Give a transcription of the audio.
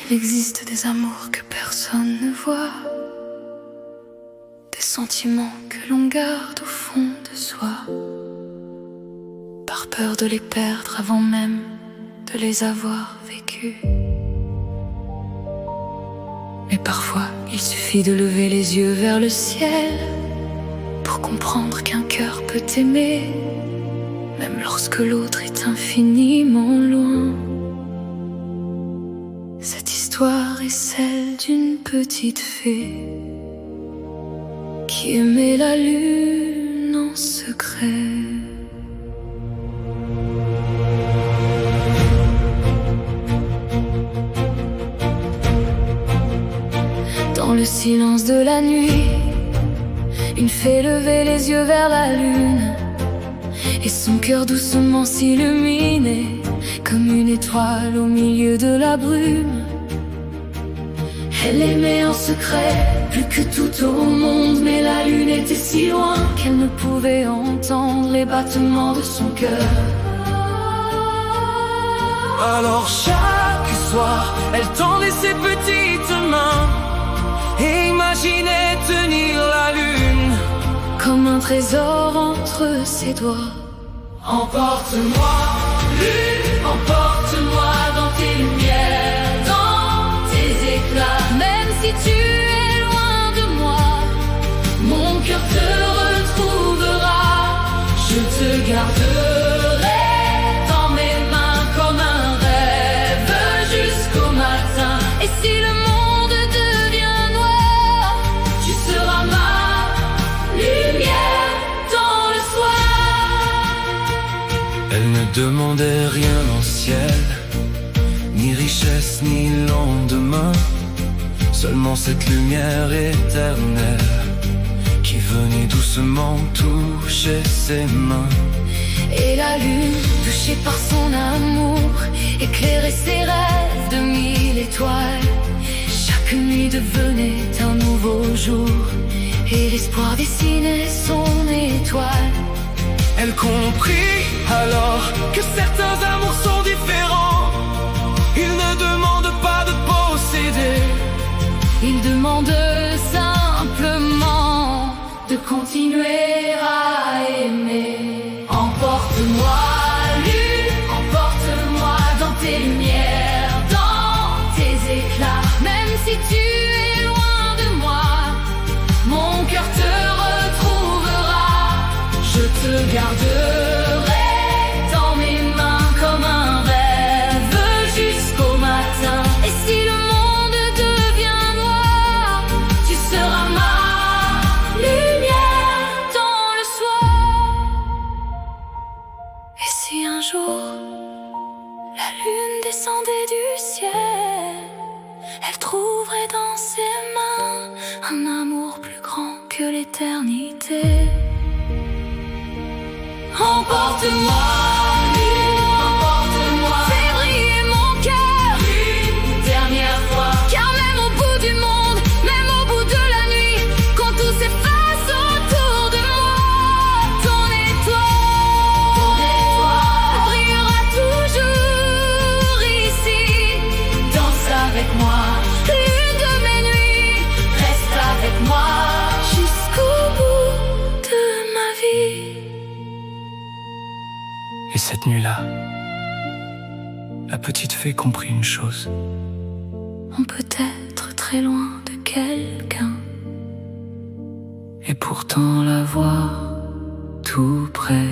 Il existe des amours que personne ne voit, des sentiments que l'on garde au fond de soi, par peur de les perdre avant même de les avoir vécus. Mais parfois, il suffit de lever les yeux vers le ciel pour comprendre qu'un cœur peut aimer, même lorsque l'autre est infiniment loin. Cette histoire est celle d'une petite fée qui aimait la lune en secret. Dans le silence de la nuit, une fée levait les yeux vers la lune, et son cœur doucement s'illuminait comme une étoile au milieu de la brume. Elle aimait en secret plus que tout au monde, mais la lune était si loin qu'elle ne pouvait entendre les battements de son cœur. Alors chaque soir, elle tendait ses petites mains et imaginait tenir la lune comme un trésor entre ses doigts. Emporte-moi, lune, emporte-moi dans tes lumières, dans tes éclats. Même si tu es loin de moi, mon cœur te retrouvera. Je te garderai dans mes mains comme un rêve jusqu'au matin. et si le monde devient noir, Tu seras ma lumière dans le soir. Elle ne demandait rien au ciel, ni richesse ni lendemain, seulement cette lumière éternelle qui venait doucement toucher ses mains. et la lune, touchée par son amour, éclairait ses rêves de 1000 étoiles. Chaque nuit devenait un nouveau jour, et l'espoir dessinait son étoile. Elle comprit alors que certains amours sont différents. Ils ne demandent pas de posséder, Il demande simplement de continuer à aimer. emporte-moi, lune, emporte-moi dans tes lumières, dans tes éclats. Même si tu es loin de moi, Mon cœur te retrouvera. Je te garderai dans mes mains comme un rêve jusqu'au matin. et si le monde devient noir, Tu seras ma lumière dans le soir. Et si un jour la lune descendait du ciel, elle trouverait dans ses mains un amour plus grand que l'éternité. Emporte-moi, lune, emporte-moi. Fais briller mon cœur, Une dernière fois. car même au bout du monde, même au bout de la nuit, quand tout s'efface autour de moi, ton étoile brillera toujours ici. Danse avec moi, Lune de mes nuits, reste avec moi. jusqu'au bout de ma vie. Et cette nuit-là, la petite fée comprit une chose. On peut être très loin de quelqu'un Et pourtant la voir tout près